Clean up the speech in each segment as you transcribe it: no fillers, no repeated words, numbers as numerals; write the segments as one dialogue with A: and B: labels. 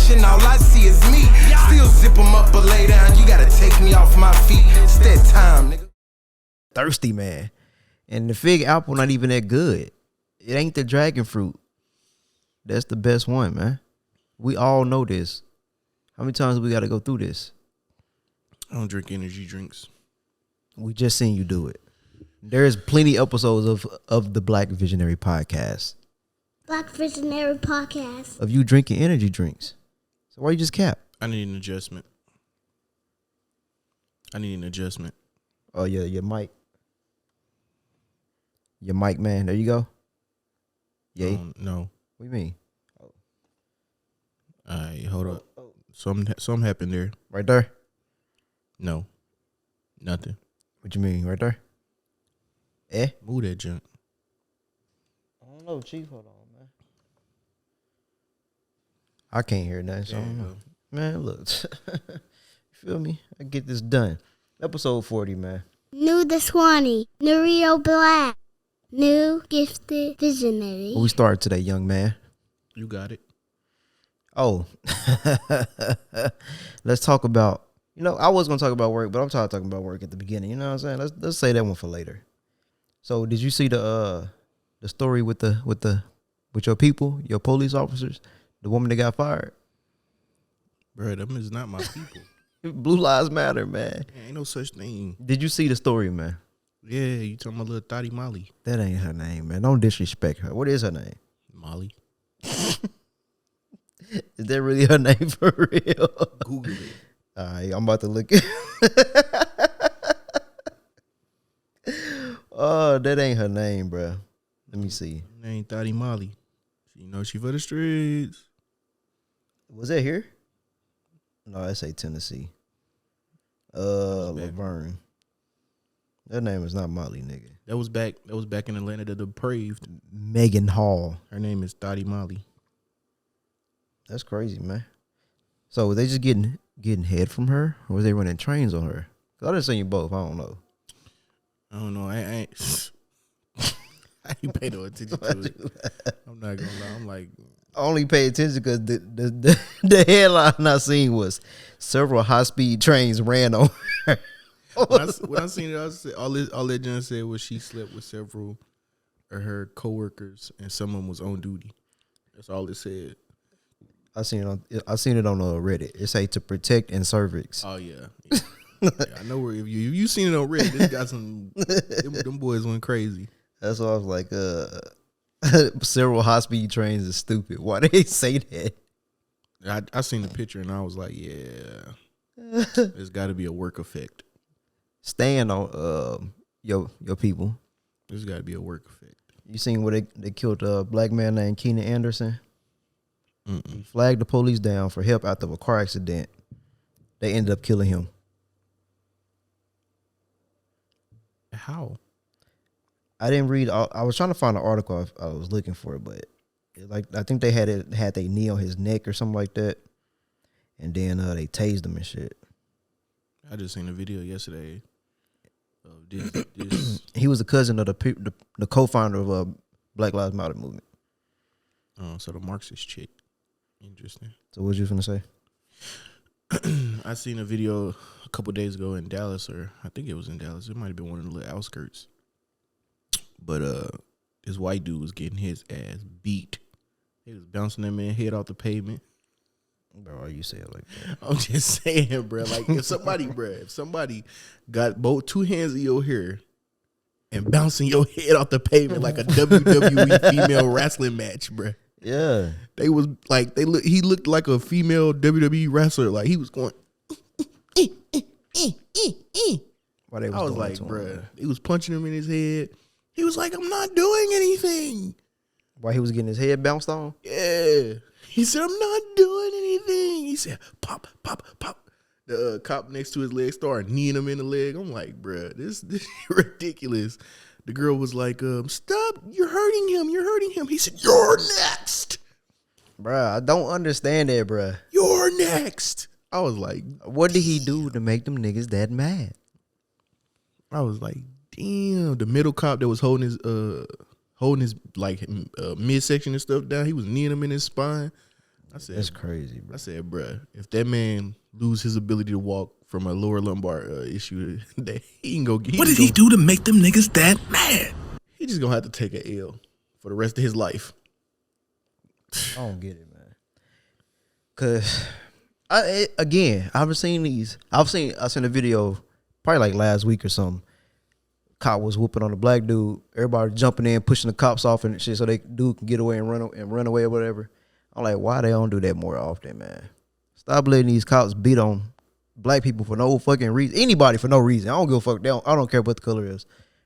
A: reflection, all I see is me. Still zip them up or lay down, you gotta take me off my feet. It's that time, nigga.
B: Thirsty Man. And the fig apple not even that good. It ain't the dragon fruit. That's the best one, man. We all know this. How many times we got to go through this?
C: I don't drink energy drinks.
B: We just seen you do it. There's plenty episodes of the Black Visionary Podcast.
D: Black Visionary Podcast.
B: Of you drinking energy drinks. So why you just cap?
C: I need an adjustment.
B: Oh, yeah, your mic. Your mic, man. There you go. Yay.
C: No.
B: What do you mean?
C: All right, hold up. Something happened there.
B: Right there?
C: No. Nothing.
B: What you mean? Right there?
C: Move that junk.
B: I don't know, Chief. Hold on, man. I can't hear nothing. So man, look. You feel me? I get this done. Episode 40, man.
D: New the Swanee. New Rio Black. New Gifted Visionary.
B: Where we started today, young man?
C: You got it.
B: Oh. Let's talk about, I was going to talk about work, but I'm tired of talking about work at the beginning. You know what I'm saying? Let's say that one for later. So did you see the story with your people, your police officers, the woman that got fired?
C: Bro, them is not my people.
B: Blue Lives Matter, man.
C: Ain't no such thing.
B: Did you see the story, man?
C: Yeah, you talking about little Thotty Molly.
B: That ain't her name, man. Don't disrespect her. What is her name?
C: Molly.
B: Is that really her name for real?
C: Google it.
B: All right, I'm about to look it. Oh, that ain't her name, bro. Let me see.
C: Her name Thotty Molly. She for the streets.
B: Was that here? No, I say Tennessee. Laverne. That name is not Molly, nigga.
C: That was back in Atlanta, the depraved.
B: Megan Hall.
C: Her name is Thotty Molly.
B: That's crazy, man. So were they just getting head from her, or was they running trains on her? Cause I done seen you both. I don't know.
C: I ain't pay no attention to it. I'm not gonna lie. I'm like,
B: I only pay attention because the headline I seen was several high speed trains ran on her.
C: when I seen it, I said, all that Jen said was she slept with several of her coworkers and someone was on duty. That's all it said.
B: I seen it on Reddit. It say to protect and cervix.
C: Oh yeah. Yeah, I know where if you seen it on Reddit, this got some them boys went crazy.
B: That's why I was like, several high speed trains is stupid. Why they say that?
C: I seen the picture and I was like, yeah, there's got to be a work effect.
B: Stand on your people.
C: There's got to be a work effect.
B: You seen where they killed a black man named Keenan Anderson?
C: Mm-mm.
B: He flagged the police down for help after a car accident. They ended up killing him.
C: How?
B: I didn't read. I was trying to find an article I was looking for, but I think they had their knee on his neck or something like that, and then they tased him and shit.
C: I just seen a video yesterday of this.
B: He was a cousin of the co-founder of Black Lives Matter movement.
C: Oh, so the Marxist chick. Interesting.
B: So what you finna say?
C: I seen a video a couple days ago in Dallas, or I think it was in Dallas. It might have been one of the little outskirts. But this white dude was getting his ass beat. He was bouncing that man's head off the pavement.
B: Bro, why you say it like that?
C: I'm just saying, bro. Like if somebody got both two hands in your hair and bouncing your head off the pavement like a WWE female wrestling match, bro.
B: Yeah,
C: they was like he looked like a female WWE wrestler. Like he was going.
B: Why they was
C: I was
B: doing
C: like,
B: it to him,
C: bro. He was punching him in his head. He was like, I'm not doing anything.
B: Why he was getting his head bounced on?
C: Yeah. He said, I'm not doing anything. He said, pop, pop, pop. The cop next to his leg started kneeing him in the leg. I'm like, bro, this is ridiculous. The girl was like, stop. You're hurting him. You're hurting him. He said, you're next.
B: Bruh, I don't understand that, bruh.
C: You're next. I was like,
B: what did he do to make them niggas that mad?
C: I was like, damn. The middle cop that was holding his like midsection and stuff down, he was kneeing him in his spine. I said,
B: That's crazy, bro.
C: I said, bruh, if that man lose his ability to walk from a lower lumbar issue, that he can go get.
E: What did he do to make them niggas that mad?
C: He just gonna have to take an L for the rest of his life.
B: I don't get it, man. Cause I've seen a video probably like last week or something. Cop was whooping on a black dude. Everybody jumping in, pushing the cops off and shit, so they dude can get away and run away or whatever. I'm like, why they don't do that more often, man? Stop letting these cops beat on black people for no fucking reason. Anybody for no reason. I don't give a fuck. I don't care what the color is,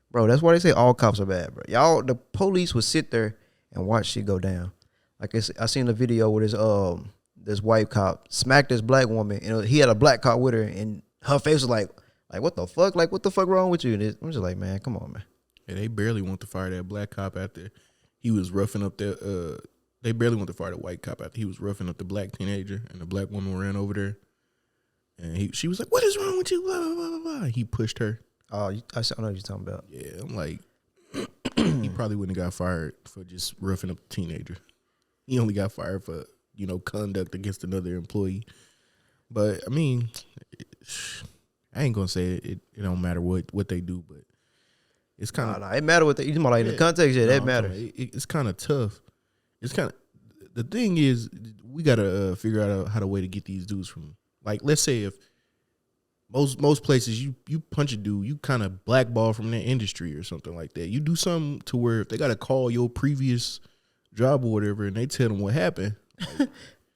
B: bro. That's why they say all cops are bad, bro. Y'all, the police would sit there and watch shit go down. Like I seen a video where this white cop smacked this black woman, and he had a black cop with her, and her face was like what the fuck? Like what the fuck wrong with you? And I'm just like, man, come on, man.
C: Yeah, they barely want to fire that black cop after he was roughing up they barely want to fire the white cop after he was roughing up the black teenager, and the black woman ran over there, and she was like, "What is wrong with you?" Blah blah blah blah blah. He pushed her.
B: Oh, I know what you're talking about.
C: Yeah, I'm like, he probably wouldn't have got fired for just roughing up the teenager. He only got fired for conduct against another employee. But I mean, I ain't gonna say it don't matter what they do, but it's kind of
B: it matter what they. You like in the context, yeah, that matters.
C: It's kind of tough. It's kind of the thing is we gotta figure out how to way to get these dudes from, like, let's say if most places you punch a dude, you kind of blackball from that industry or something like that. You do something to where if they gotta call your previous job or whatever and they tell them what happened.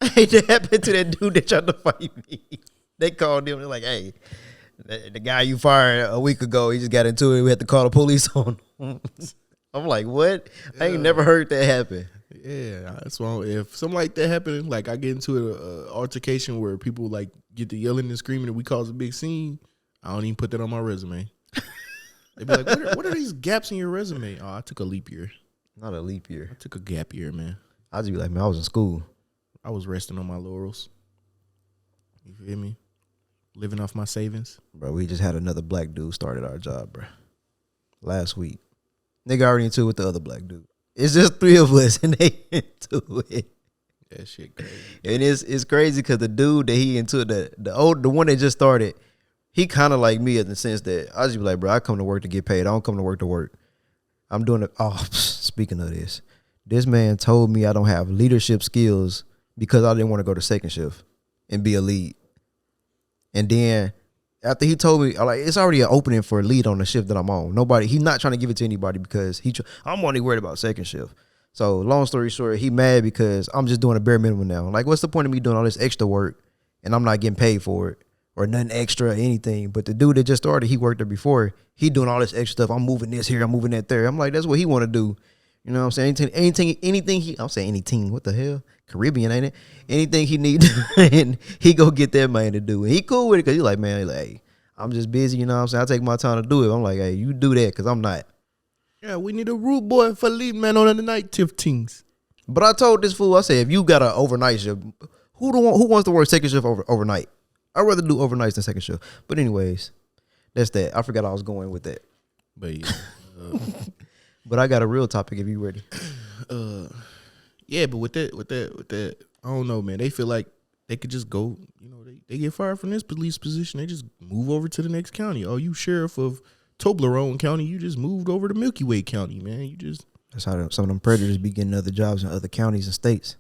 B: Hey, that happened to that dude that tried to fight me. They called him. They're like, hey, the guy you fired a week ago, he just got into it. We had to call the police on him. I'm like, what? I ain't never heard that happen.
C: Yeah, that's why if something like that happened, like I get into an altercation where people like get to yelling and screaming and we cause a big scene, I don't even put that on my resume. They be like, what are these gaps in your resume? Oh, I took a leap year.
B: Not a leap year.
C: I took a gap year, man.
B: I'll just be like, man, I was in school.
C: I was resting on my laurels. You feel me? Living off my savings.
B: Bro, we just had another black dude started our job, bro. Last week. Nigga already into it with the other black dude. It's just three of us and they into it.
C: That shit crazy.
B: And it's crazy because the dude that he into it, the one that just started, he kind of like me in the sense that I just be like, bro, I come to work to get paid. I don't come to work to work. I'm doing it. Oh, speaking of this man told me I don't have leadership skills because I didn't want to go to second shift and be a lead. And then after he told me, like, it's already an opening for a lead on the shift that I'm on. He's not trying to give it to anybody because I'm only worried about second shift. So long story short, he mad because I'm just doing a bare minimum now. Like, what's the point of me doing all this extra work and I'm not getting paid for it or nothing extra or anything? But the dude that just started, he worked there before. He doing all this extra stuff. I'm moving this here, I'm moving that there. I'm like, that's what he want to do. You know what I'm saying? I'm saying anything. What the hell? Caribbean, ain't it? Anything he need, and he go get that man to do. And he cool with it because he like, man, hey, I'm just busy, you know what I'm saying? I take my time to do it. I'm like, hey, you do that because I'm not.
C: Yeah, we need a rude boy for lead man on the night shift teams.
B: But I told this fool, I said, if you got an overnight shift, who wants to work second shift overnight? I'd rather do overnights than second shift. But anyways, that's that. I forgot I was going with that.
C: But yeah.
B: But I got a real topic if you ready.
C: Yeah, but with that, I don't know, man. They feel like they could just go, they get fired from this police position. They just move over to the next county. Oh, you sheriff of Toblerone County, you just moved over to Milky Way County, man.
B: That's how some of them predators be getting other jobs in other counties and states.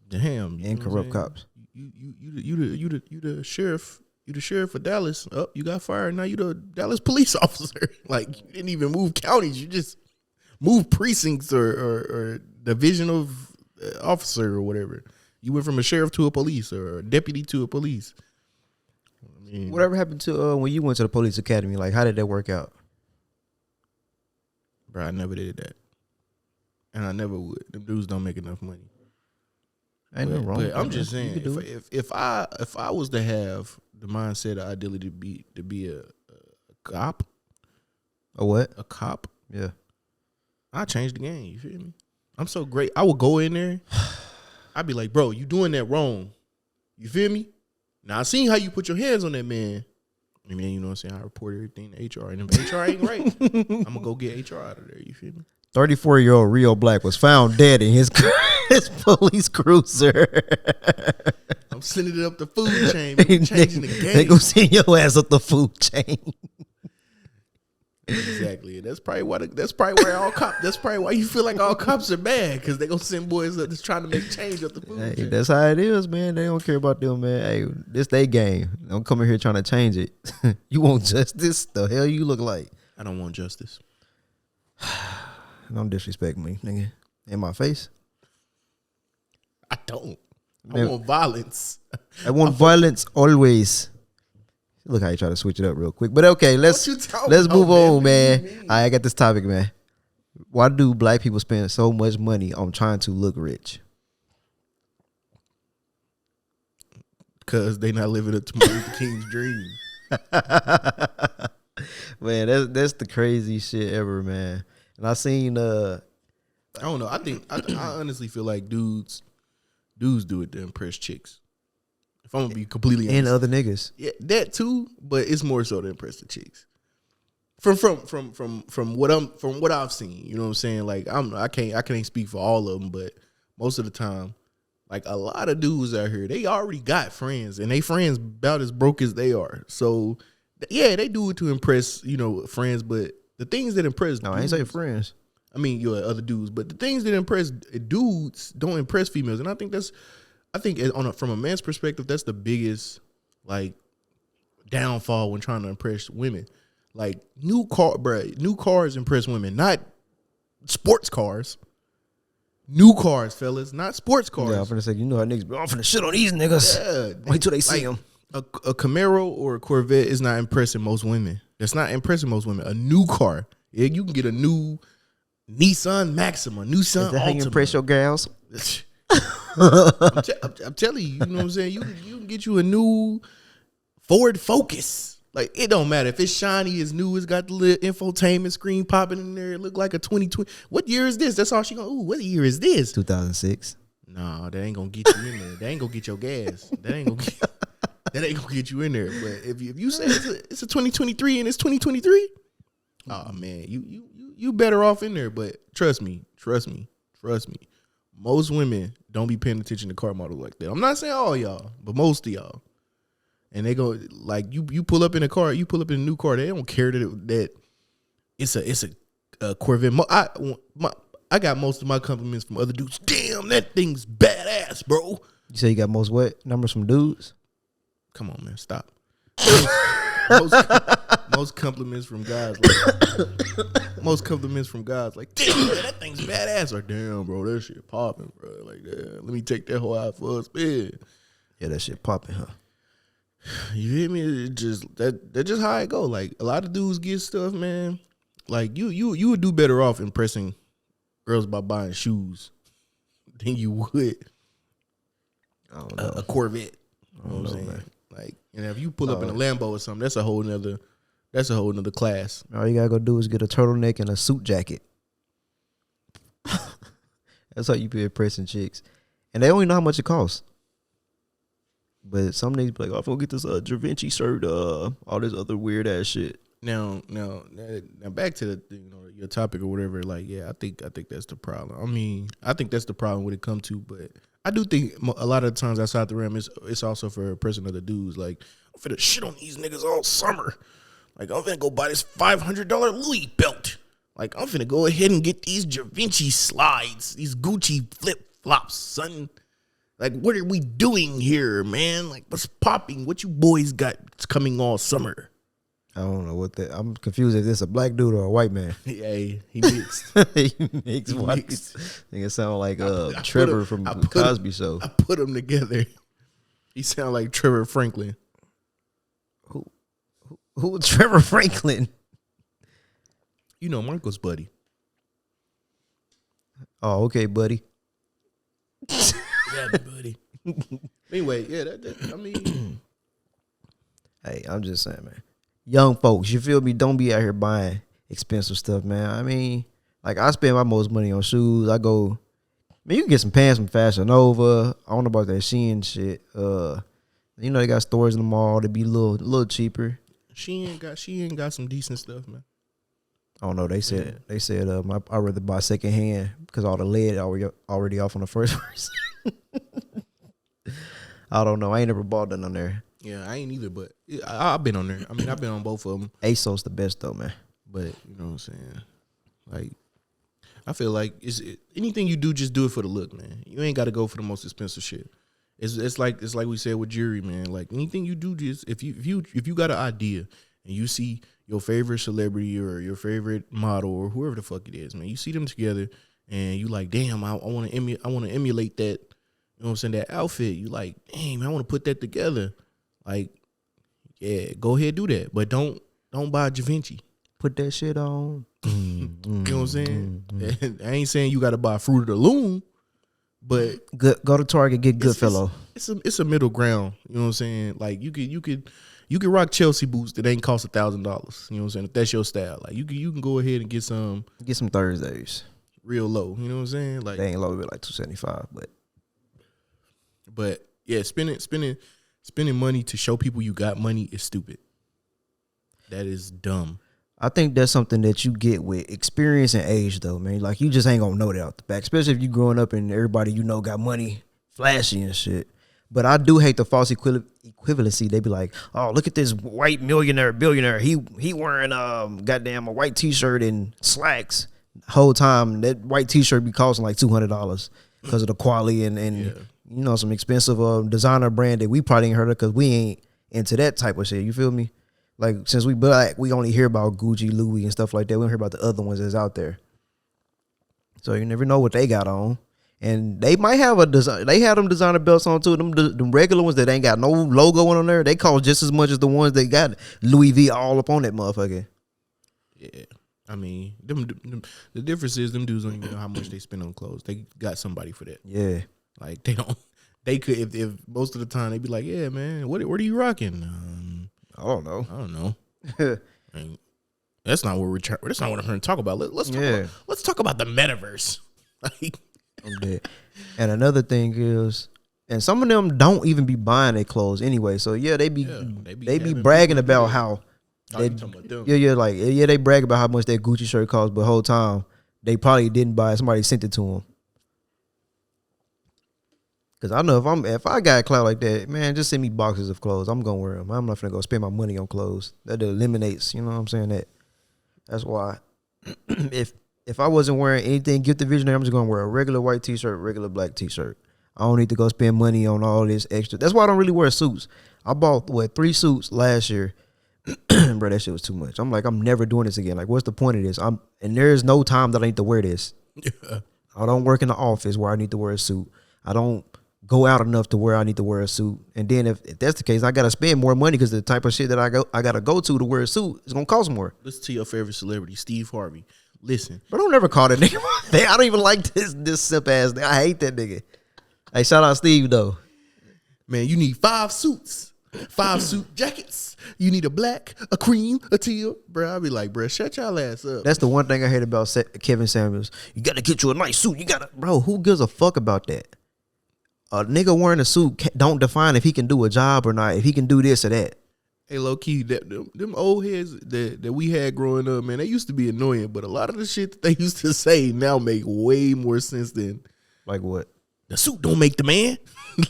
C: Damn.
B: And corrupt cops.
C: You the sheriff. You the sheriff of Dallas. Oh, you got fired. Now you the Dallas police officer. Like, you didn't even move counties. You just moved precincts or division of officer or whatever. You went from a sheriff to a police or a deputy to a police. I mean,
B: whatever happened to when you went to the police academy? Like, how did that work out?
C: Bro, I never did that. And I never would. Them dudes don't make enough money.
B: Ain't no wrong.
C: But I'm just saying, if I was to have the mindset or ideally to be a cop.
B: A what?
C: A cop.
B: Yeah.
C: I changed the game. You feel me? I'm so great. I would go in there. I'd be like, bro, you doing that wrong. You feel me? Now I seen how you put your hands on that man. And then, you know what I'm saying? I report everything to HR. And if HR ain't right, I'm going to go get HR out of there. You feel me?
B: 34-year-old Rio Black was found dead in his his police cruiser.
C: I'm sending it up the food chain. Man. Changing the game.
B: They gonna send your ass up the food chain.
C: Exactly. That's probably why. That's probably why you feel like all cops are bad, because they gonna send boys up that's trying to make change up the food
B: Hey,
C: chain.
B: that's how it is, man. They don't care about them, man. Hey, this they game. Don't come in here trying to change it. You want justice? The hell you look like?
C: I don't want justice.
B: Don't disrespect me, nigga. In my face.
C: I don't.
B: Man.
C: I want violence.
B: I want violence always. Look how you try to switch it up real quick. But okay, let's
C: What you talking
B: move
C: about, man?
B: on,
C: What
B: man.
C: do you mean?
B: I got this topic, man. Why do black people spend so much money on trying to look rich?
C: Because they not living up to Martin Luther King's dream.
B: Man, that's the crazy shit ever, man. And I seen
C: I don't know. I honestly feel like dudes do it to impress chicks. If I'm gonna be completely honest.
B: and other niggas.
C: Yeah, that too, but it's more so to impress the chicks. From what I've seen, you know what I'm saying? Like I can't speak for all of them, but most of the time, like a lot of dudes out here, they already got friends, and they friends about as broke as they are. So yeah, they do it to impress, friends, but the things that impress
B: No, I ain't say friends.
C: I mean, you're other dudes, but the things that impress dudes don't impress females, and I think from a man's perspective, that's the biggest like downfall when trying to impress women. Like new cars impress women, not sports cars. New cars, fellas, not sports cars.
B: Yeah, I'm finna say, you know how niggas be, I'm finna shit on these niggas.
C: Yeah,
B: Wait till they see them.
C: A Camaro or a Corvette is not impressing most women. That's not impressing most women. A new car, yeah, you can get a new Nissan Maxima, new Nissan
B: Is that how you
C: Altima.
B: impress your gals?
C: I'm telling you, you know what I'm saying? You can get you a new Ford Focus. Like, it don't matter. If it's shiny, it's new, it's got the little infotainment screen popping in there. It look like a 2020. What year is this? That's all she gonna, what year is this?
B: 2006.
C: No, that ain't gonna get you in there. That ain't gonna get your gas. That ain't gonna get you in there. But if you say it's a 2023 and it's 2023, oh man, you better off in there. But trust me. Most women don't be paying attention to car models like that. I'm not saying all y'all, but most of y'all. And they go like you pull up in a car, you pull up in a new car. They don't care that it's a Corvette. I got most of my compliments from other dudes. Damn, that thing's badass, bro.
B: You say you got most what? Numbers from dudes?
C: Come on, man, stop. Most compliments from guys. Most compliments from guys like, damn, man, that thing's badass. Or damn, bro, that shit popping, bro. Like, damn, let me take that whole out for a spin.
B: Yeah, that shit popping, huh?
C: You hear me? It just that's just how it go. Like a lot of dudes get stuff, man. Like you would do better off impressing girls by buying shoes than you would
B: I don't know.
C: a Corvette. You know what I'm saying?
B: Man.
C: Like, if you pull up in a Lambo or something, that's a whole nother class.
B: All you gotta go do is get a turtleneck and a suit jacket. That's how you be impressing chicks. And they don't even know how much it costs. But some niggas be like, oh, I'm gonna get this Givenchy shirt, all this other weird ass shit. Now
C: Back to the your topic or whatever. Like, yeah, I think that's the problem. I mean, I think that's the problem when it comes to. But I do think a lot of the times outside the realm, it's also for a person of the dudes. Like, I'm finna shit on these niggas all summer. Like, I'm finna go buy this $500 Louis belt. Like, I'm finna go ahead and get these Givenchy slides, these Gucci flip flops, son. Like, what are we doing here, man? Like, what's popping? What you boys got coming all summer?
B: I don't know what that. I'm confused if this a black dude or a white man.
C: Yeah, he mixed.
B: He mixed white.
C: mixed.
B: I think it sound like
C: I
B: Trevor
C: put
B: from
C: him- I
B: the
C: put him-
B: Cosby Show.
C: I put them together. He sound like Trevor Franklin.
B: Who Trevor Franklin?
C: You know, Michael's buddy.
B: Oh, okay, buddy.
C: Yeah, buddy. Anyway, yeah, I mean,
B: Hey, I'm just saying, man. Young folks, you feel me? Don't be out here buying expensive stuff, man. I mean, like, I spend my most money on shoes. I go, man, you can get some pants from Fashion Nova. I don't know about that Shein shit. They got stores in the mall that be a little cheaper.
C: she ain't got some decent stuff, man.
B: I don't know. They said I'd rather buy second hand because all the lead already off on the first verse. I don't know. I ain't never bought none on there.
C: Yeah, I ain't either, but I've been on there. I mean, I've been on both of them.
B: ASOS the best though, man.
C: But you know what I'm saying? Like, I feel like anything you do, just do it for the look, man. You ain't got to go for the most expensive shit. It's like we said with jewelry, man. Like anything you do, just if you got an idea and you see your favorite celebrity or your favorite model or whoever the fuck it is, man, you see them together and you like, damn, I want to emulate that. You know what I'm saying? That outfit. You like, damn, I want to put that together. Like, yeah, go ahead, do that, but don't buy Givenchy.
B: Put that shit on.
C: You know what I'm saying? I ain't saying you got to buy Fruit of the Loom, but
B: go to Target, get Goodfellow.
C: It's a middle ground. You know what I'm saying? Like you could rock Chelsea boots that ain't cost $1,000. You know what I'm saying? If that's your style, like you can go ahead and get some
B: Thursdays
C: real low. You know what I'm saying? Like
B: they ain't low, bit like $275,
C: but yeah, spending money to show people you got money is stupid. That is dumb.
B: I think that's something that you get with experience and age, though, man. Like, you just ain't gonna know that out the back, especially if you growing up and everybody you know got money, flashy and shit. But I do hate the false equivalency. They be like, oh, look at this white billionaire. He wearing goddamn a white T-shirt and slacks. Whole time that white T-shirt be costing like $200 because of the quality and you know, some expensive designer brand that we probably ain't heard of because we ain't into that type of shit. You feel me? Like, since we black, we only hear about Gucci, Louis, and stuff like that. We don't hear about the other ones that's out there. So you never know what they got on. And they might have they have them designer belts on too. Them regular ones that ain't got no logo on there, they cost just as much as the ones that got Louis V all up on that motherfucker. Yeah.
C: I mean, the difference is them dudes don't even know how much they spend on clothes. They got somebody for that.
B: Yeah.
C: Like, they could, if most of the time they be like, yeah, man, what are you rocking?
B: I don't know.
C: And that's not what that's not what I'm trying to talk about. Let's talk about the metaverse. Like,
B: I'm dead. And another thing is, and some of them don't even be buying their clothes anyway. So yeah, they be bragging about how they brag about how much that Gucci shirt costs, but the whole time they probably didn't buy it. Somebody sent it to them. Cause I know if I got a clout like that, man, just send me boxes of clothes. I'm gonna wear them. I'm not gonna go spend my money on clothes. That eliminates, you know what I'm saying? That's why if I wasn't wearing anything gifted visionary, I'm just gonna wear a regular white T-shirt, regular black T-shirt. I don't need to go spend money on all this extra. That's why I don't really wear suits. I bought 3 suits last year. Bro, that shit was too much. I'm like, I'm never doing this again. Like, what's the point of this? And there is no time that I need to wear this. Yeah. I don't work in the office where I need to wear a suit. I don't go out enough to where I need to wear a suit. And then if that's the case, I gotta spend more money because the type of shit that I gotta go to wear a suit is gonna cost more.
C: Listen to your favorite celebrity, Steve Harvey. Listen,
B: but don't never call that nigga. I don't even like this simp ass nigga. I hate that nigga. Hey, shout out Steve though.
C: Man, you need 5 suits, 5 suit jackets. You need a black, a cream, a teal. Bro, I'll be like, bro, shut y'all ass up.
B: That's the one thing I hate about Kevin Samuels. You gotta get you a nice suit. Bro, who gives a fuck about that? A nigga wearing a suit don't define if he can do a job or not, if he can do this or that.
C: Hey, low key, them old heads that we had growing up, man, they used to be annoying, but a lot of the shit that they used to say now make way more sense than.
B: Like what?
C: The suit don't make the man.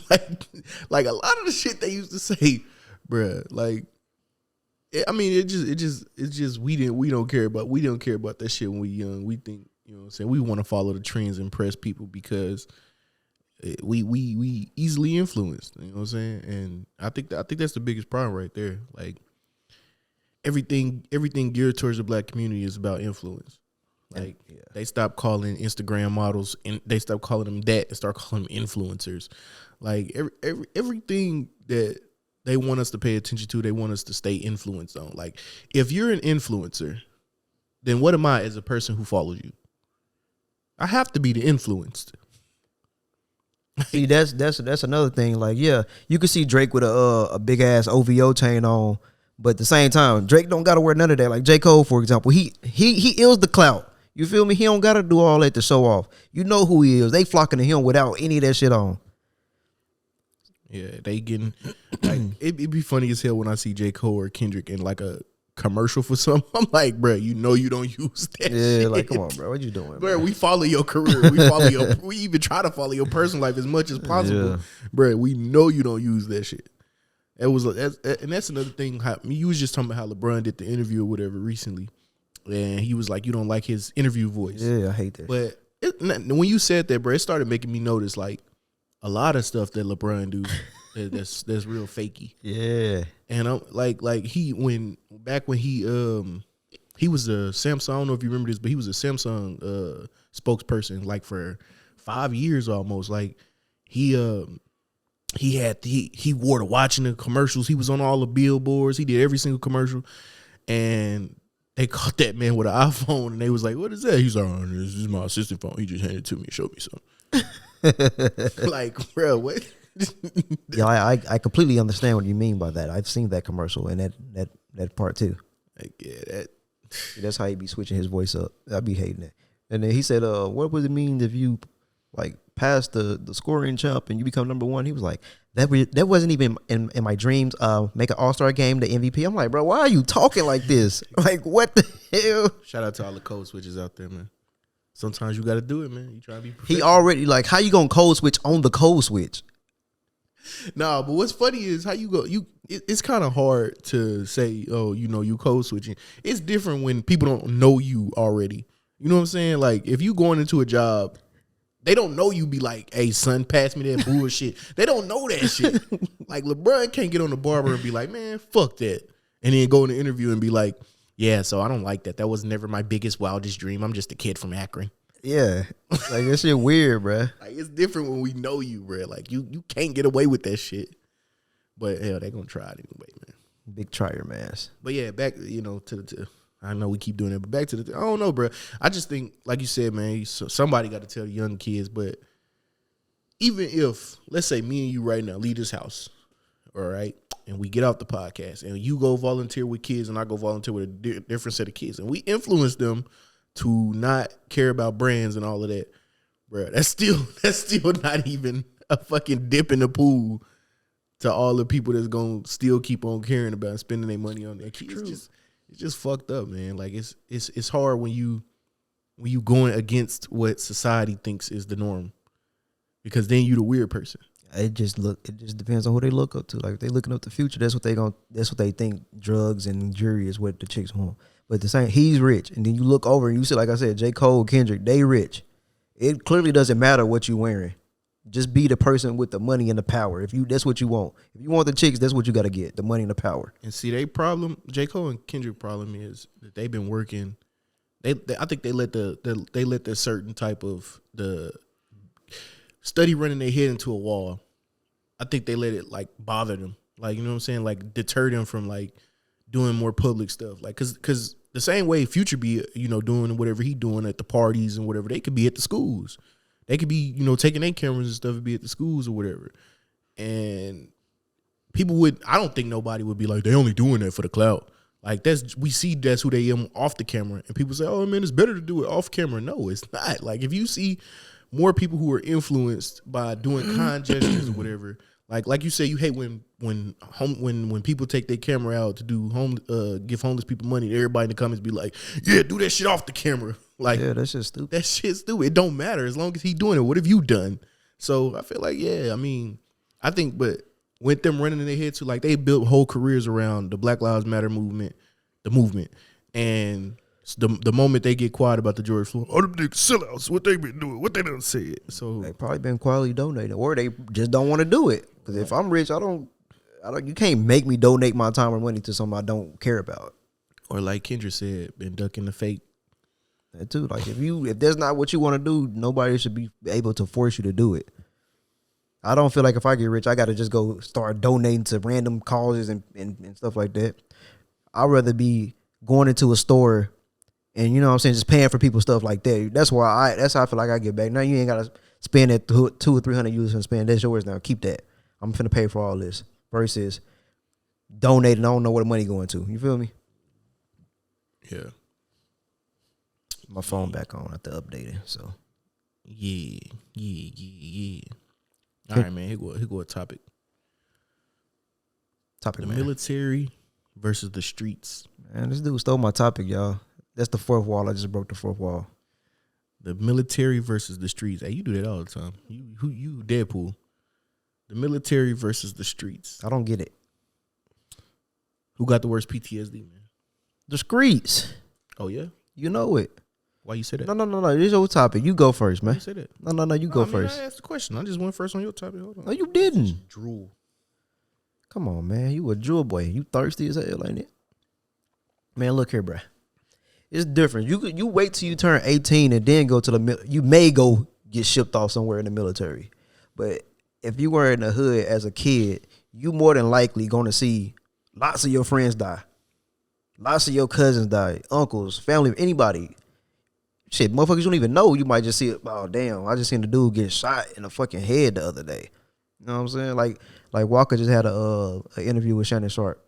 C: like a lot of the shit they used to say, bruh. Like, I mean, it's just we don't care about that shit when we young. We think, you know what I'm saying, we want to follow the trends and impress people because we easily influenced, you know what I'm saying? And I think that's the biggest problem right there. Like, everything geared towards the black community is about influence. Like, they stop calling Instagram models and they stop calling them that and start calling them influencers. Like, everything that they want us to pay attention to, they want us to stay influenced on. Like, if you're an influencer, then what am I as a person who follows you? I have to be the influenced.
B: See, that's another thing. Like, yeah, you can see Drake with a big ass OVO chain on, but at the same time, Drake don't gotta wear none of that. Like J. Cole, for example, he is the clout. You feel me? He don't gotta do all that to show off. You know who he is. They flocking to him without any of that shit on.
C: Yeah, they getting like it'd be funny as hell when I see J. Cole or Kendrick in like a commercial for something. I'm like, bro, you know you don't use that
B: Yeah,
C: shit.
B: like come on, bro, what you doing,
C: Bro,
B: man?
C: we follow your career. We follow your. We even try to follow your personal life as much as possible.
B: Yeah.
C: Bro, we know you don't use that shit. And that's another thing. You was just talking about how LeBron did the interview or whatever recently, and he was like, you don't like his interview voice.
B: Yeah, I hate that.
C: But when you said that, bro, it started making me notice like a lot of stuff that LeBron do that's real fakey.
B: Yeah,
C: And I'm like back when he was a Samsung. I don't know if you remember this, but he was a Samsung spokesperson like for 5 years almost. Like he wore the watch in the commercials. He was on all the billboards. He did every single commercial, and they caught that man with an iPhone, and they was like, "What is that?" He's like, oh, "This is my assistant phone. He just handed it to me and showed me something." Like, bro, what?
B: yeah, I completely understand what you mean by that. I've seen that commercial and that part too.
C: Like, yeah,
B: That's how he be switching his voice up. I be hating it. And then he said, what would it mean if you like pass the scoring champ and you become number one? He was like, that wasn't even in my dreams. Make an all-star game, the MVP. I'm like, bro, why are you talking like this? Like, what the hell?
C: Shout out to all the code switches out there, man. Sometimes you got to do it, man. You try to be
B: He
C: professional.
B: already like, how you gonna code switch on the code switch?
C: No, but what's funny is how you go. It's kind of hard to say, oh, you code switching. It's different when people don't know you already. You know what I'm saying? Like if you going into a job, they don't know you. Be like, hey, son, pass me that bullshit. They don't know that shit. Like LeBron can't get on the barber and be like, man, fuck that, and then go in the interview and be like, yeah, so I don't like that. That was never my biggest, wildest dream. I'm just a kid from Akron.
B: Yeah, like that shit weird, bro.
C: Like it's different when we know you, bro. Like you can't get away with that shit. But hell, they gonna try it anyway, man.
B: Big trier mass.
C: But yeah, back to I know we keep doing it, but back to I don't know, bro. I just think, like you said, man, somebody got to tell the young kids. But even if, let's say, me and you right now leave this house, all right, and we get off the podcast, and you go volunteer with kids, and I go volunteer with a different set of kids, and we influence them to not care about brands and all of that, bro. That's still not even a fucking dip in the pool to all the people that's gonna still keep on caring about and spending their money on their kids. It's just fucked up, man. Like it's hard when you going against what society thinks is the norm, because then you the weird person.
B: It just depends on who they look up to. Like if they looking up the future, that's what they think drugs and jewelry is what the chicks want. But the same, he's rich, and then you look over and you see, like I said, J. Cole, Kendrick, they rich. It clearly doesn't matter what you wearing. Just be the person with the money and the power. That's what you want. If you want the chicks, that's what you got to get, the money and the power.
C: And see, they problem, J. Cole and Kendrick problem is that they've been working. I think they let the certain type of the study running their head into a wall. I think they let it like bother them, like, you know what I'm saying, like deter them from like doing more public stuff, like because the same way Future be doing whatever he doing at the parties and whatever, they could be at the schools. They could be, taking their cameras and stuff and be at the schools or whatever. And I don't think nobody would be like, they only doing that for the clout. Like we see that's who they am off the camera. And people say, oh man, it's better to do it off camera. No, it's not. Like if you see more people who are influenced by doing kind gestures or whatever, like you say, you hate when people take their camera out to do give homeless people money. Everybody in the comments be like, yeah, do that shit off the camera. Like,
B: yeah, that's just stupid.
C: That shit's stupid. It don't matter as long as he doing it. What have you done? So I feel like, yeah, I mean, I think, but with them running in their head too, like they built whole careers around the Black Lives Matter movement, and the moment they get quiet about the George Floyd, oh, them niggas sellouts, what they been doing, what they done said. So
B: they probably been quietly donating, or they just don't want to do it. Because if I'm rich, I don't. You can't make me donate my time or money to something I don't care about.
C: Or like Kendra said, been ducking the fake.
B: That too. Like if that's not what you want to do, nobody should be able to force you to do it. I don't feel like if I get rich, I got to just go start donating to random causes and stuff like that. I'd rather be going into a store and, you know what I'm saying, just paying for people's stuff like that. That's how I feel like I get back. Now you ain't got to spend that $200 or $300 you was gonna spend. That's yours now. Keep that. I'm finna pay for all this versus donating. I don't know where the money going to. You feel me?
C: Yeah.
B: My phone back on. I have to update it. So
C: yeah. All right, man. Here go a topic.
B: Topic,
C: The
B: man.
C: military versus the streets.
B: Man, this dude stole my topic, y'all. That's the fourth wall. I just broke the fourth wall.
C: The military versus the streets. Hey, you do that all the time. You Deadpool. The military versus the streets.
B: I don't get it.
C: Who got the worst PTSD, man?
B: The streets.
C: Oh yeah.
B: You know it.
C: Why you say that?
B: No. This is your topic. You go first,
C: Why
B: man.
C: you say that?
B: No. You go first.
C: I asked the question. I just went first on your topic. Hold on.
B: No, you didn't.
C: Drool.
B: Come on, man. You a jewel boy. You thirsty as hell, ain't it? Man, look here, bruh. It's different. You wait till you turn 18 and then go to the you may go get shipped off somewhere in the military. But if you were in the hood as a kid, you more than likely gonna see lots of your friends die. Lots of your cousins die, uncles, family, anybody. Shit, motherfuckers you don't even know. You might just see it. Oh, damn. I just seen the dude get shot in the fucking head the other day. You know what I'm saying? Like Walker just had a interview with Shannon Sharp.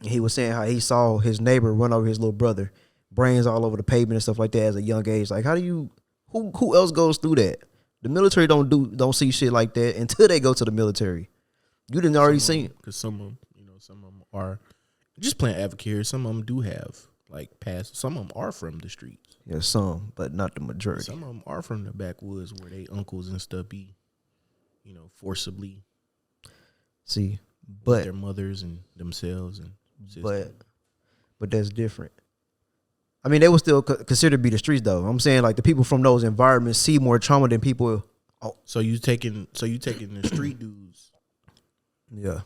B: He was saying how he saw his neighbor run over his little brother, brains all over the pavement and stuff like that as a young age. Like, how do you, who else goes through that? The military don't see shit like that until they go to the military. You didn't already seen it.
C: Because some of them, some of them are just playing advocate here. Some of them do have like past. Some of them are from the streets.
B: Yeah, some, but not the majority.
C: Some of them are from the backwoods where they uncles and stuff be, forcibly.
B: See,
C: with
B: but
C: their mothers and themselves and sisters.
B: but that's different. I mean, they would still consider to be the streets, though. I'm saying like the people from those environments see more trauma than people.
C: So you taking the street dudes,
B: Yeah,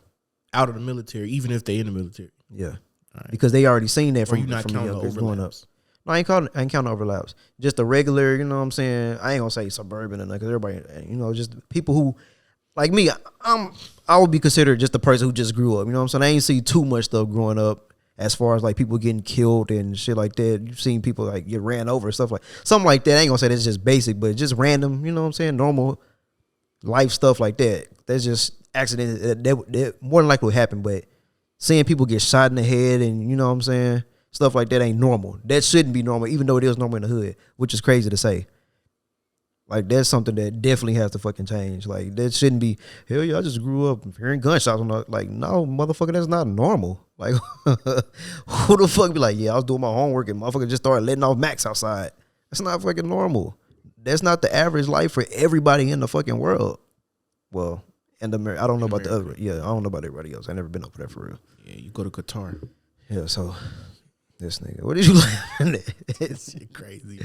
C: out of the military, even if they in the military.
B: yeah,
C: Right.
B: because they already seen that
C: Or
B: from
C: you not
B: from
C: counting
B: young
C: the
B: kids growing up.
C: overlaps.
B: No, I ain't counting overlaps. Just the regular, you know what I'm saying? I ain't gonna say suburban and because everybody, just people who, like me, I would be considered just the person who just grew up. You know what I'm saying? I ain't see too much stuff growing up as far as like people getting killed and shit like that. You've seen people like get ran over and stuff like something like that. I ain't gonna say that's just basic, but just random, you know what I'm saying? Normal life stuff like that. That's just accidents that more than likely would happen, but seeing people get shot in the head and you know what I'm saying? Stuff like that ain't normal. That shouldn't be normal, even though it is normal in the hood, which is crazy to say. Like, that's something that definitely has to fucking change. Like, that shouldn't be, hell yeah, I just grew up hearing gunshots. Like, no, motherfucker, that's not normal. Like, who the fuck be like, yeah, I was doing my homework and motherfucker just started letting off max outside. That's not fucking normal. That's not the average life for everybody in the fucking world. Well, and I don't know about the other, I don't know about everybody else. I never been up there for real.
C: Yeah, you go to Qatar.
B: Yeah, so this nigga, what did you laughing at?
C: It's crazy.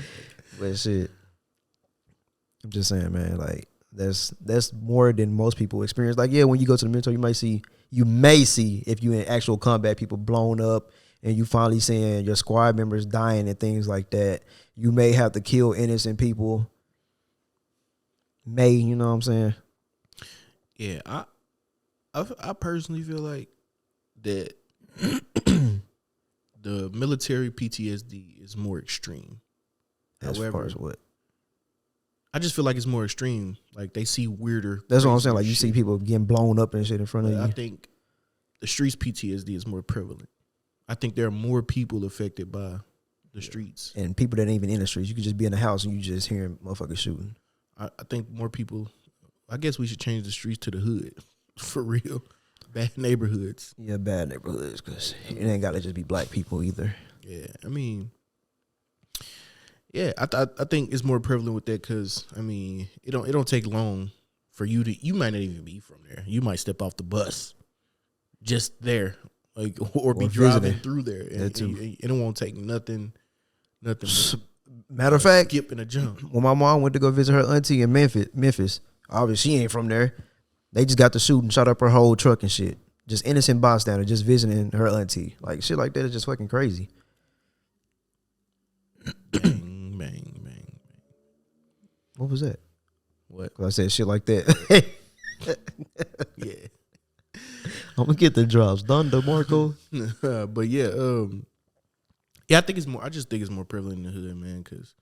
B: But shit, I'm just saying, man, like that's more than most people experience. Like, yeah, when you go to the military, you may see if you in actual combat, people blown up, and you finally seeing your squad members dying and things like that. You may have to kill innocent people. You know what I'm saying?
C: Yeah, I personally feel like that the military PTSD is more extreme.
B: As far as what?
C: I just feel like it's more extreme. Like, they see weirder.
B: That's what I'm saying. Like, you
C: shit.
B: see people getting blown up and shit in front of you.
C: I think the streets PTSD is more prevalent. I think there are more people affected by the streets.
B: And people that ain't even in the streets. You could just be in the house and you just hearing motherfuckers shooting.
C: I think more people, I guess we should change the streets to the hood. For real. Bad neighborhoods.
B: Yeah, bad neighborhoods, because it ain't got to just be black people either.
C: Yeah, I mean, yeah, I think it's more prevalent with that because, I mean, it don't take long for you might not even be from there. You might step off the bus just there, like, or be driving through there. And it won't take nothing.
B: Matter of fact,
C: skip and a jump.
B: when my mom went to go visit her auntie in Memphis, obviously she ain't from there. They just got to shoot and shot up her whole truck and shit. Just innocent bystander, just visiting her auntie. Like, shit like that is just fucking crazy.
C: Bang, bang, bang.
B: What was that?
C: What?
B: 'Cause I said shit like that.
C: Yeah.
B: I'm gonna get the drops. Don DeMarco.
C: But yeah, yeah, I just think it's more prevalent in the hood, man, because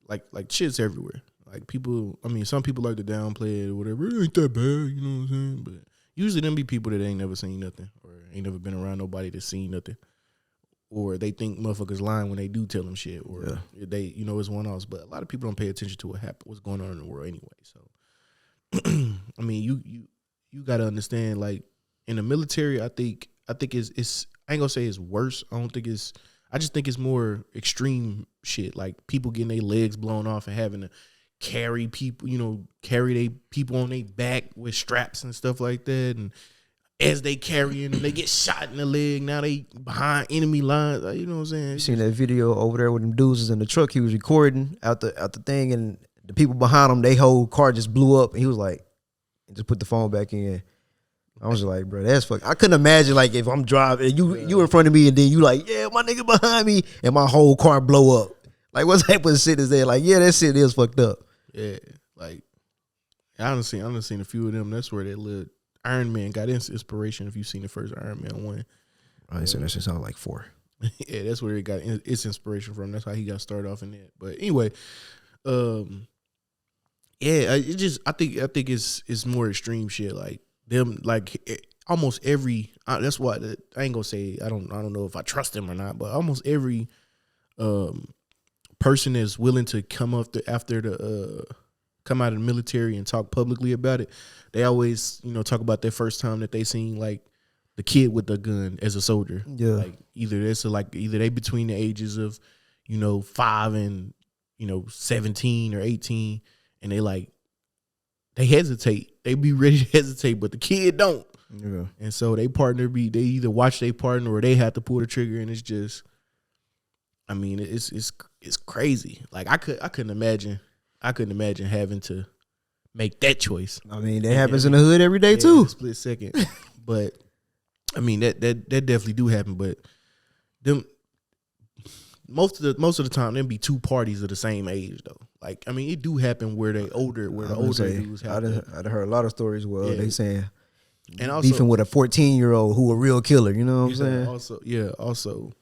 C: like shit's everywhere. Like, people, I mean, some people like to downplay it or whatever. It ain't that bad, you know what I'm saying? But usually them be people that ain't never seen nothing or ain't never been around nobody that's seen nothing. Or they think motherfuckers lying when they do tell them shit. Or they, it's one else. But a lot of people don't pay attention to what's going on in the world anyway. So, I mean, you got to understand, like, in the military, I think it's I ain't gonna say it's worse. I just think it's more extreme shit. Like people getting their legs blown off and having to carry people, carry they people on their back with straps and stuff like that. And as they carrying them, they get shot in the leg. Now they behind enemy lines. You know what I'm saying?
B: You seen that video over there with them dudes was in the truck. He was recording out the thing, and the people behind him, they whole car just blew up. And he was like, just put the phone back in. I was just like, bro, that's fuck. I couldn't imagine like if I'm driving and you in front of me and then you like, yeah, my nigga behind me, and my whole car blow up. Like, what type of shit is that? Like, yeah, that shit is fucked up.
C: Yeah, like I done seen a few of them. That's where that little Iron Man got his inspiration. If you've seen the first Iron Man 1,
B: I ain't seen that shit sound like 4.
C: Yeah, that's where it got its inspiration from. That's how he got started off in that. But anyway, yeah, I think it's more extreme shit. Like them, like almost every. That's why I ain't gonna say I don't know if I trust them or not. But almost every person that's willing to come up come out of the military and talk publicly about it, they always talk about their first time that they seen like the kid with the gun as a soldier.
B: Yeah,
C: like either they between the ages of 5 and 17 or 18, and they hesitate. They be ready to hesitate, but the kid don't.
B: Yeah,
C: and so they either watch their partner or they have to pull the trigger, and it's just. I mean, it's crazy. Like I couldn't imagine having to make that choice.
B: I mean, that happens in the hood every day too.
C: Split second, but I mean that definitely do happen. But them most of the time, them be two parties of the same age though. Like I mean, it do happen where the older dudes have.
B: I'd heard a lot of stories where they saying
C: and also
B: beefing with a 14-year-old who a real killer. You know what I'm saying?
C: Also.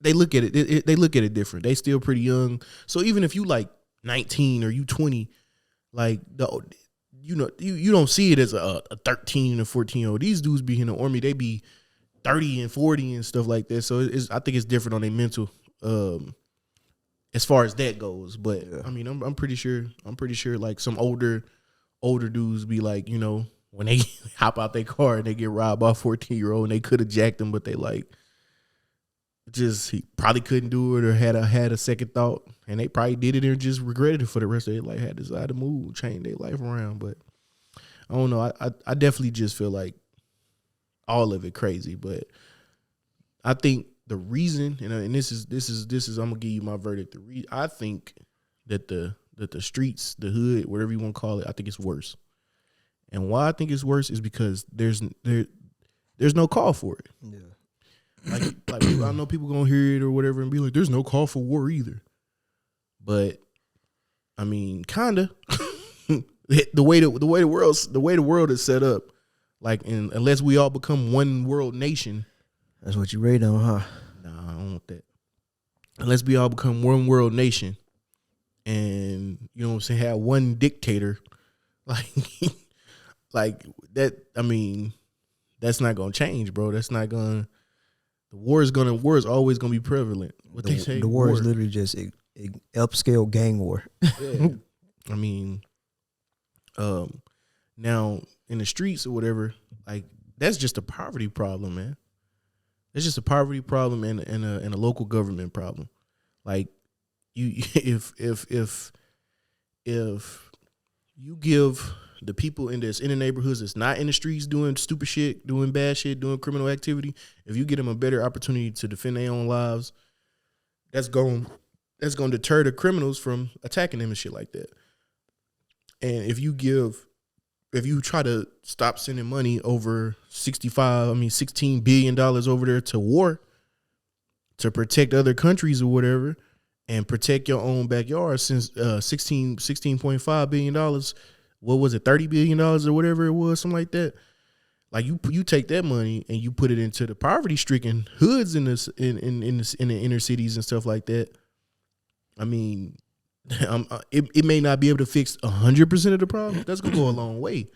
C: They look at it. They look at it different. They still pretty young. So even if you like 19 or you 20, like you don't see it as a 13 or 14-year-old. These dudes be in the army. They be 30 and 40 and stuff like that. So I think it's different on their mental, as far as that goes. But yeah. I mean, I'm pretty sure like some older dudes be like, when they hop out their car and they get robbed by a 14-year-old and they could have jacked them, but they he probably couldn't do it or had a second thought, and they probably did it and just regretted it for the rest of their life. Had decided to move, change their life around. But I don't know. I definitely just feel like all of it crazy. But I think the reason, and this is I'm gonna give you my verdict. I think that the streets, the hood, whatever you want to call it, I think it's worse. And why I think it's worse is because there's no call for it. Yeah. Like I know people gonna hear it or whatever and be like, "There's no call for war either." But I mean, kinda. the way the world is set up, like, unless we all become one world nation.
B: That's what you rate on, huh?
C: Nah, I don't want that. Unless we all become one world nation, and have one dictator, like that. I mean, that's not gonna change, bro. That's not gonna. The war is always gonna be prevalent. What they say,
B: the war is literally just a upscale gang war.
C: Yeah. I mean, now in the streets or whatever, like that's just a poverty problem, man. It's just a poverty problem and a local government problem. Like if you give the people in the neighborhoods that's not in the streets doing stupid shit, doing bad shit, doing criminal activity, if you get them a better opportunity to defend their own lives, that's going to deter the criminals from attacking them and shit like that. And if you try to stop sending money over $16 billion over there to war to protect other countries or whatever and protect your own backyard, since $16.5 billion, what was it, $30 billion or whatever it was, something like that. Like you take that money and you put it into the poverty-stricken hoods in the inner cities and stuff like that. I mean, it may not be able to fix 100% of the problem. That's gonna go a long way.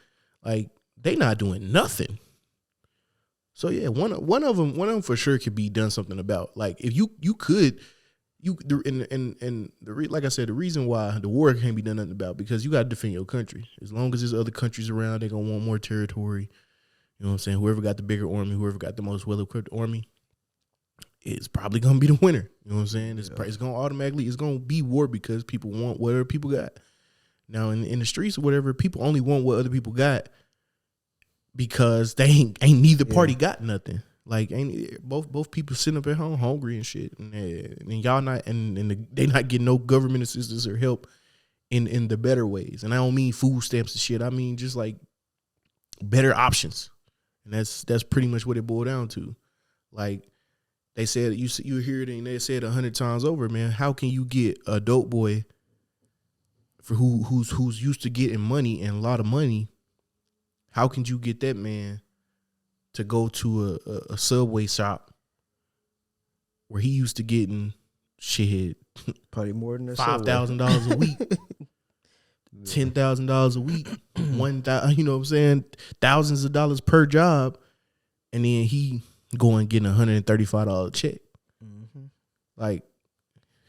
C: Like they not doing nothing. So yeah, one of them for sure could be done something about. Like if you could like I said, the reason why the war can't be done nothing about, because you got to defend your country. As long as there's other countries around, they're gonna want more territory. You know what I'm saying? Whoever got the bigger army, whoever got the most well-equipped army, is probably gonna be the winner. You know what I'm saying? It's gonna be war because people want whatever people got. Now in the streets or whatever, people only want what other people got because they ain't neither party got nothing. Like ain't both people sitting up at home hungry and shit, and y'all not they not getting no government assistance or help in the better ways. And I don't mean food stamps and shit. I mean just like better options, and that's pretty much what it boiled down to. Like they said, you hear it and they said 100 times over, man. How can you get a dope boy for who's used to getting money and a lot of money? How can you get that man to go to a Subway shop where he used to getting shit
B: Probably more than that.
C: $5,000 a week, $10,000 a week, 1,000. You know what I'm saying? Thousands of dollars per job, and then he going getting $135 check.
B: Mm-hmm.
C: Like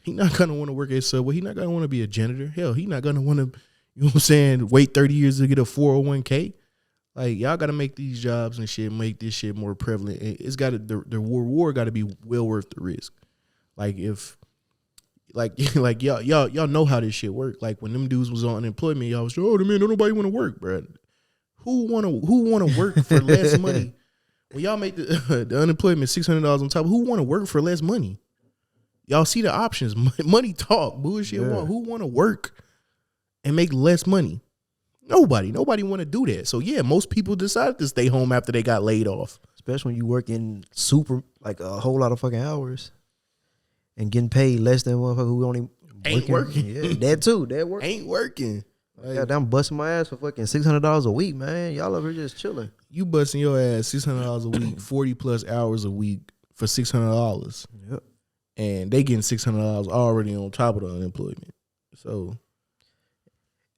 C: he not gonna want to work at Subway. He not gonna want to be a janitor. Hell, he not gonna want to. You know what I'm saying? Wait 30 years to get a 401k. Like y'all got to make these jobs and shit, make this shit more prevalent. It's got to the war got to be well worth the risk. Like if, like y'all know how this shit work. Like when them dudes was on unemployment, y'all was oh man, don't nobody want to work, bro. Who wanna work for less money? When y'all make the unemployment $600 on top, who want to work for less money? Y'all see the options. Money talk, bullshit.
B: Yeah.
C: Who want to work and make less money? Nobody want to do that. So yeah, most people decided to stay home after they got laid off.
B: Especially when you work in like a whole lot of fucking hours and getting paid less than motherfucker who only
C: Ain't working.
B: Yeah, that too. That work.
C: Ain't working. Like,
B: I'm busting my ass for fucking $600 a week, man. Y'all over here just chilling.
C: you busting your ass $600 a week, 40 plus hours a week for $600.
B: Yep.
C: And they getting $600 already on top of the unemployment. So.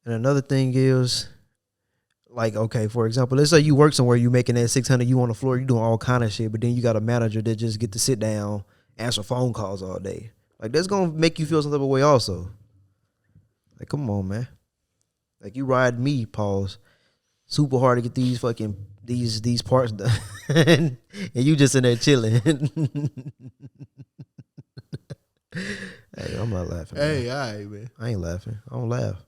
B: And another thing is, like, okay, for example, let's say you work somewhere, you making that 600, you on the floor, you doing all kind of shit, but then you got a manager that just get to sit down, answer phone calls all day. Like, that's gonna make you feel some type of way also. Like, come on, man. Like, you ride me, pause, super hard to get these fucking these parts done, and you just in there chilling. Hey, I'm not laughing.
C: Hey,
B: Man.
C: all right, man.
B: I ain't laughing. I don't laugh.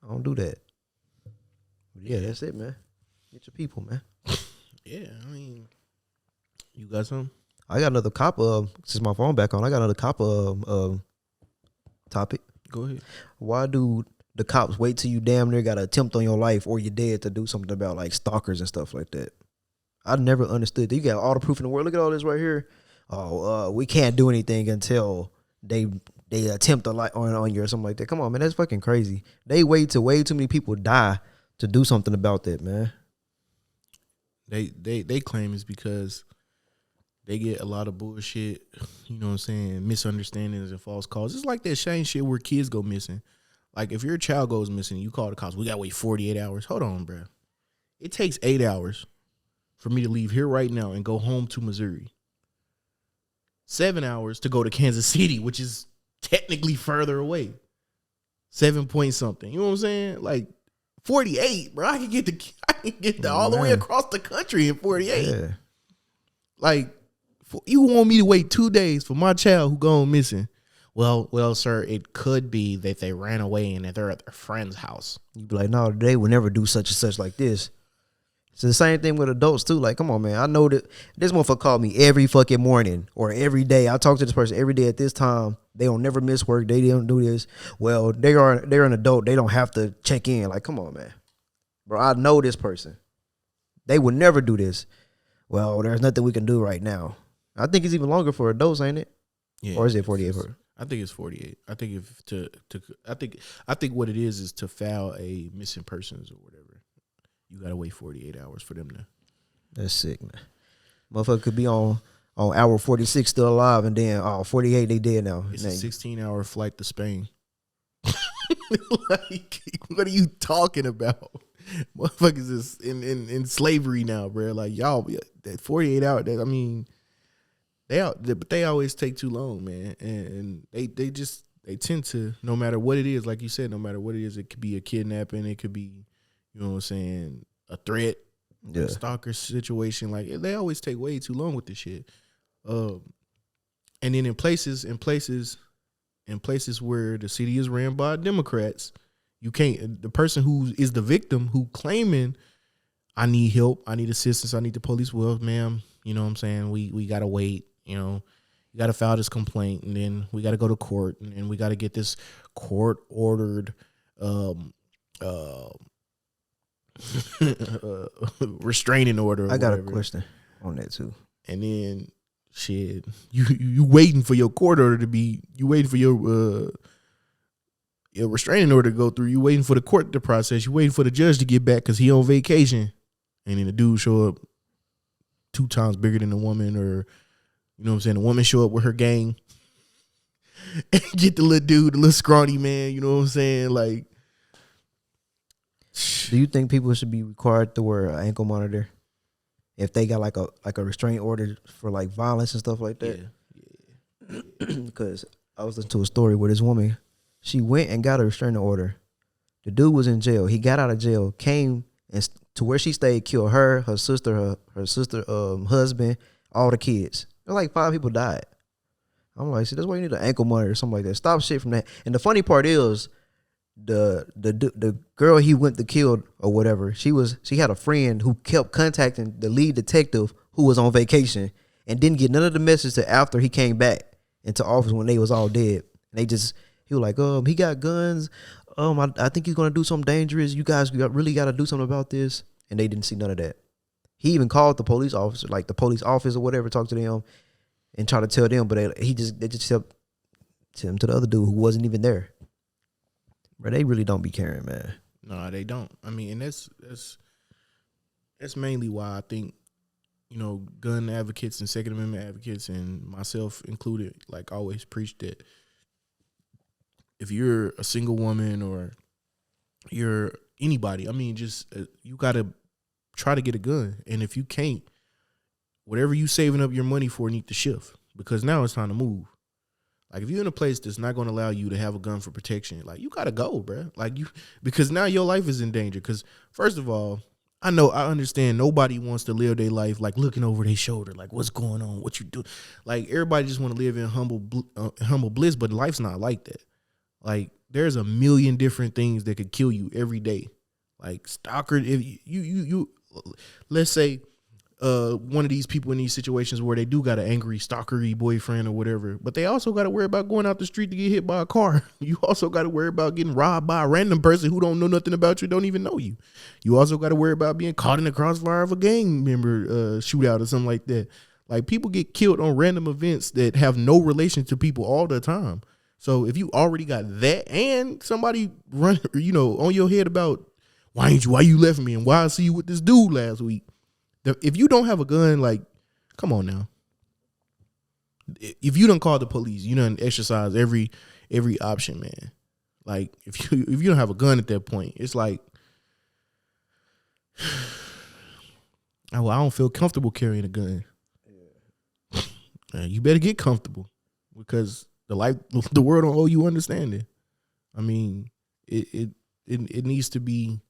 B: I don't do that. But yeah, that's it, man. Get your people, man.
C: Yeah, I mean, you got something?
B: I got another cop. Since my phone back on, I got another cop. Topic.
C: Go ahead.
B: Why do the cops wait till you damn near got an attempt on your life or you're dead to do something about like stalkers and stuff like that? I never understood that. You got all the proof in the world. Look at all this right here. Oh, we can't do anything until they attempt a light on you or something like that. Come on, man, that's fucking crazy. They wait till way too many people die to do something about that, man.
C: They claim it's because they get a lot of bullshit, you know what I'm saying, misunderstandings and false calls. It's like that Shane shit where kids go missing. Like if your child goes missing, you call the cops. We gotta wait 48 hours. Hold on, bro. It takes 8 hours for me to leave here right now and go home to Missouri. 7 hours to go to Kansas City, which is technically further away. 7 point something. You know what I'm saying? Like 48, bro. I can get all the way across the country in 48.
B: Yeah.
C: Like, you want me to wait 2 days for my child who gone missing? Well, sir, it could be that they ran away and that they're at their friend's house.
B: You be like, no, they would never do such and such like this. It's the same thing with adults too. Like, come on, man. I know that this motherfucker called me every fucking morning or every day. I talk to this person every day at this time. They don't never miss work. They don't do this. Well, they're an adult. They don't have to check in. Like, come on, man. Bro, I know this person. They would never do this. Well, there's nothing we can do right now. I think it's even longer for adults, ain't it?
C: Yeah.
B: Or is it 48 for?
C: I think it's 48. I think I think what it is to file a missing persons or whatever. You gotta wait 48 hours for them to.
B: That's sick, man. Motherfucker could be on hour 46 still alive, and then 48 they dead now.
C: It's a 16-hour flight to Spain. Like, what are you talking about? Motherfuckers is in slavery now, bro. Like y'all, that 48 hours. I mean, They always take too long, man, and they tend to, no matter what it is, like you said, no matter what it is, it could be a kidnapping, it could be, you know what I'm saying, a threat, a stalker situation. Like they always take way too long with this shit. And then in places where the city is ran by Democrats, you can't. The person who is the victim who claiming, I need help, I need assistance, I need the police. Well, ma'am, you know what I'm saying, we gotta wait. You know, you got to file this complaint, and then we got to go to court, and then we got to get this court ordered restraining order.
B: I got a question on that too.
C: And then shit, you waiting for your court order to be, you waiting for your restraining order to go through. You waiting for the court to process. You waiting for the judge to get back because he on vacation, and then the dude show up 2 times bigger than the woman, or you know what I'm saying, the woman show up with her gang and get the little dude, the little scrawny man, you know what I'm saying? Like,
B: do you think people should be required to wear an ankle monitor if they got like a restraining order for like violence and stuff like that? Yeah. Because I was listening to a story where this woman, she went and got a restraining order. The dude was in jail. He got out of jail, came and to where she stayed, killed her sister, her sister, husband, all the kids. Like 5 people died. I'm like, see, that's why you need an ankle monitor or something like that. Stop shit from that. And the funny part is, the girl he went to kill or whatever, she had a friend who kept contacting the lead detective who was on vacation and didn't get none of the messages till after he came back into office when they was all dead. And he was like, he got guns. I think he's gonna do something dangerous. You guys really got to do something about this. And they didn't see none of that. He even called the police officer, like the police office or whatever, talked to them and tried to tell them, but they just helped him to the other dude who wasn't even there. But they really don't be caring, man.
C: No, they don't. I mean, and that's mainly why I think, you know, gun advocates and Second Amendment advocates, and myself included, like always preach that if you're a single woman or you're anybody, I mean, just you gotta try to get a gun. And if you can't, whatever you saving up your money for need to shift, because now it's time to move. Like if you're in a place that's not going to allow you to have a gun for protection, like you got to go, bro. Like because now your life is in danger. Because first of all, I understand nobody wants to live their life like looking over their shoulder, like what's going on, what you do. Like everybody just want to live in humble bliss, but life's not like that. Like there's a million different things that could kill you every day. Like stalker, if you let's say one of these people in these situations where they do got an angry stalkery boyfriend or whatever, but they also got to worry about going out the street to get hit by a car. You also got to worry about getting robbed by a random person who don't know nothing about you, don't even know you. You also got to worry about being caught in the crossfire of a gang member shootout or something like that. Like people get killed on random events that have no relation to people all the time. So if you already got that and somebody run, you know, on your head about why you left me and why I see you with this dude last week. If you don't have a gun, like, come on now. If you don't call the police, you don't exercise every option, man. Like if you don't have a gun at that point, it's like, I don't feel comfortable carrying a gun. Yeah. You better get comfortable because the world don't owe you understanding. I mean, it needs to be.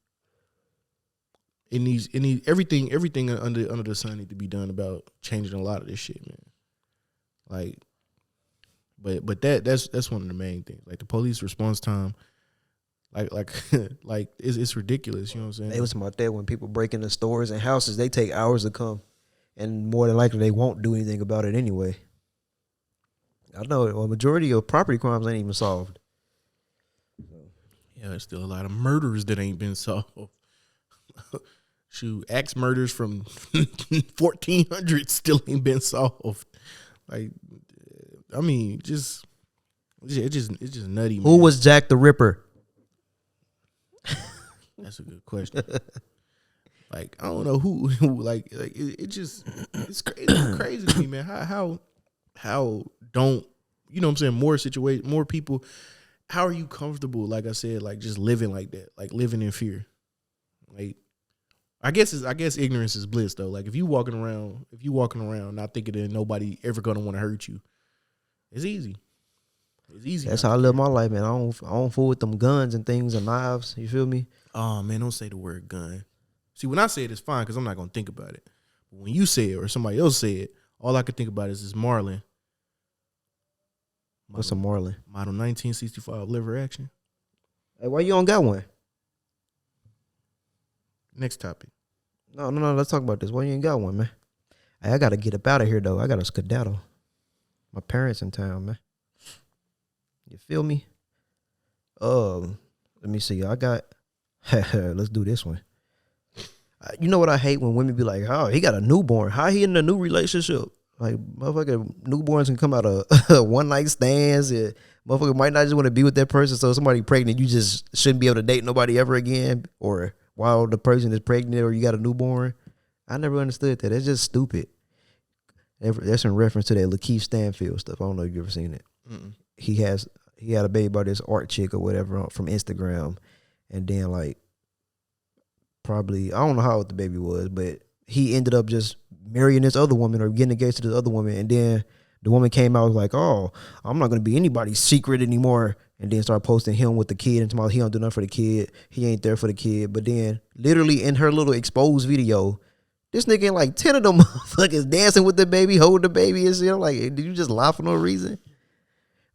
C: It needs everything under the sun need to be done about changing a lot of this shit, man. Like, but that's one of the main things. Like the police response time, like it's ridiculous. You know what I'm saying?
B: They was about that when people break into stores and houses, they take hours to come, and more than likely they won't do anything about it anyway. I know a majority of property crimes ain't even solved.
C: Yeah, there's still a lot of murders that ain't been solved. Shoot, axe murders from 1400 still ain't been solved. Like, I mean, it's just nutty. Man.
B: Who was Jack the Ripper?
C: That's a good question. Like, I don't know who like it's crazy to me, man. How don't, you know what I'm saying, more people, how are you comfortable, like I said, like just living like that, like living in fear? Like I guess ignorance is bliss though. Like if you walking around not thinking that nobody ever gonna want to hurt you, it's easy. It's easy.
B: That's how I live my life, man. I don't fool with them guns and things and knives. You feel me?
C: Oh man, don't say the word gun. See, when I say it, it's fine because I'm not gonna think about it. But when you say it or somebody else say it, all I can think about is this Marlin.
B: What's a Marlin?
C: Model 1965 liver action.
B: Hey, why you don't got one?
C: Next topic.
B: No. Let's talk about this. Why you ain't got one, man? Hey, I gotta get up out of here though. I gotta skedaddle. My parents in town, man. You feel me? Let me see. I got. Let's do this one. You know what I hate when women be like, "Oh, he got a newborn. How he in a new relationship?" Like, motherfucker, newborns can come out of one night stands. And motherfucker might not just want to be with that person. So somebody pregnant, you just shouldn't be able to date nobody ever again. Or while the person is pregnant, or you got a newborn. I never understood that. It's just stupid. That's in reference to that Lakeith Stanfield stuff. I don't know if you ever seen it.
C: Mm-mm.
B: He had a baby by this art chick or whatever from Instagram, and then like probably I don't know how old the baby was, but he ended up just marrying this other woman or getting engaged to this other woman, and then the woman came out like, "Oh, I'm not gonna be anybody's secret anymore," and then started posting him with the kid and tomorrow he don't do nothing for the kid, he ain't there for the kid, but then literally in her little exposed video, this nigga in like 10 of them motherfuckers dancing with the baby, holding the baby and shit. I'm like, did you just lie for no reason?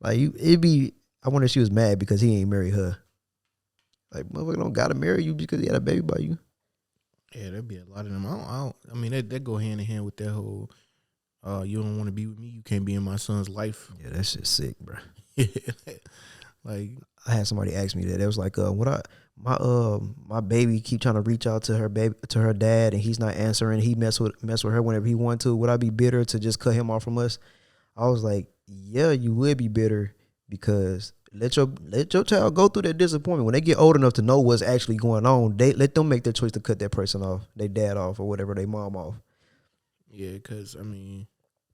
B: Like I wonder if she was mad because he ain't marry her. Like, motherfucker don't gotta marry you because he had a baby by you.
C: Yeah, there'd be a lot of them. I mean, that go hand in hand with that whole, you don't want to be with me, you can't be in my son's life.
B: Yeah, that shit's sick, bro.
C: Like,
B: I had somebody ask me that. It was like, my baby keep trying to reach out to her dad, and he's not answering. He mess with her whenever he want to. Would I be bitter to just cut him off from us? I was like, yeah, you would be bitter because let your child go through that disappointment. When they get old enough to know what's actually going on, let them make their choice to cut that person off, their dad off, or whatever, their mom off.
C: yeah, because I mean,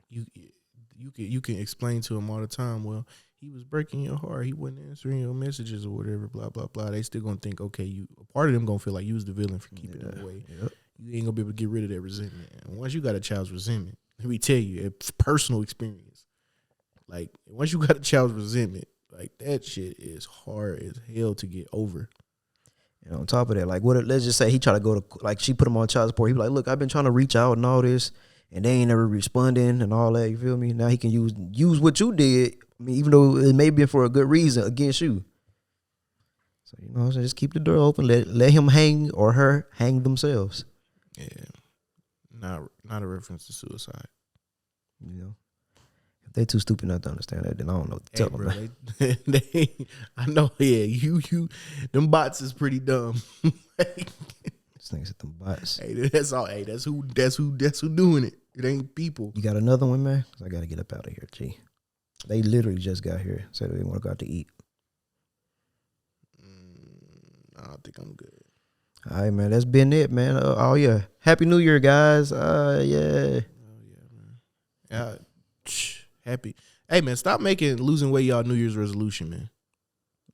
C: you can explain to them all the time. Well, he was breaking your heart. He wasn't answering your messages or whatever. Blah blah blah. They still gonna think, okay, a part of them gonna feel like you was the villain for keeping them away.
B: Yep.
C: You ain't gonna be able to get rid of that resentment. And once you got a child's resentment, let me tell you, it's personal experience. Like once you got a child's resentment, like that shit is hard as hell to get over.
B: And on top of that, like let's just say he tried to go to, like she put him on child support. He be like, look, I've been trying to reach out and all this, and they ain't never responding and all that. You feel me? Now he can use what you did. I mean, even though it may be for a good reason against you. So you know, so just keep the door open. Let him hang or her hang themselves.
C: Yeah, not a reference to suicide.
B: You know, if they too stupid not to understand that, then I don't know what to tell them.
C: Bro, I know. Yeah, you, them bots is pretty dumb.
B: This nigga at them bots.
C: Hey, that's all. Hey, that's who doing it. It ain't people.
B: You got another one, man? 'Cause I gotta get up out of here, G. They literally just got here. Said they want to go out to eat.
C: I think I'm good.
B: All right, man. That's been it, man. Oh yeah. Happy New Year, guys. Yeah.
C: Oh yeah, man. Happy. Hey, man, stop losing weight y'all New Year's resolution, man.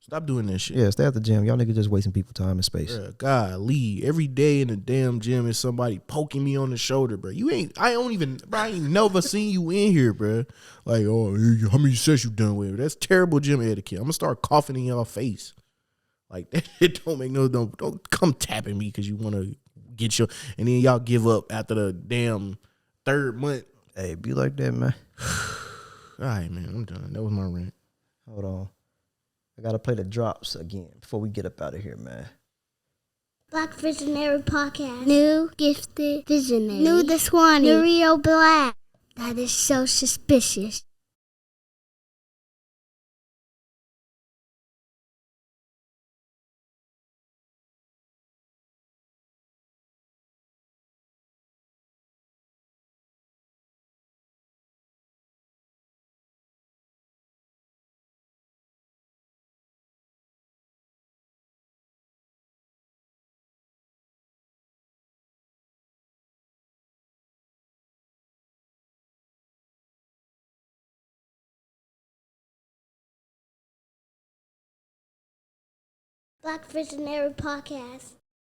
C: Stop doing that shit.
B: Yeah, stay at the gym. Y'all niggas just wasting people time and space.
C: Bruh, golly, every day in the damn gym is somebody poking me on the shoulder, bro. I ain't never seen you in here, bro. Like, oh, how many sets you done with? That's terrible gym etiquette. I'm gonna start coughing in y'all face. Like, that shit don't make don't come tapping me because you want to get your, and then y'all give up after the damn third month.
B: Hey, be like that, man.
C: All right, man, I'm done. That was my rant.
B: Hold on. I gotta play the drops again before we get up out of here, man.
D: Black Visionary Podcast. New Gifted Visionary. New the Swanee. The Rio Black. That is so suspicious. Black Visionary Podcast.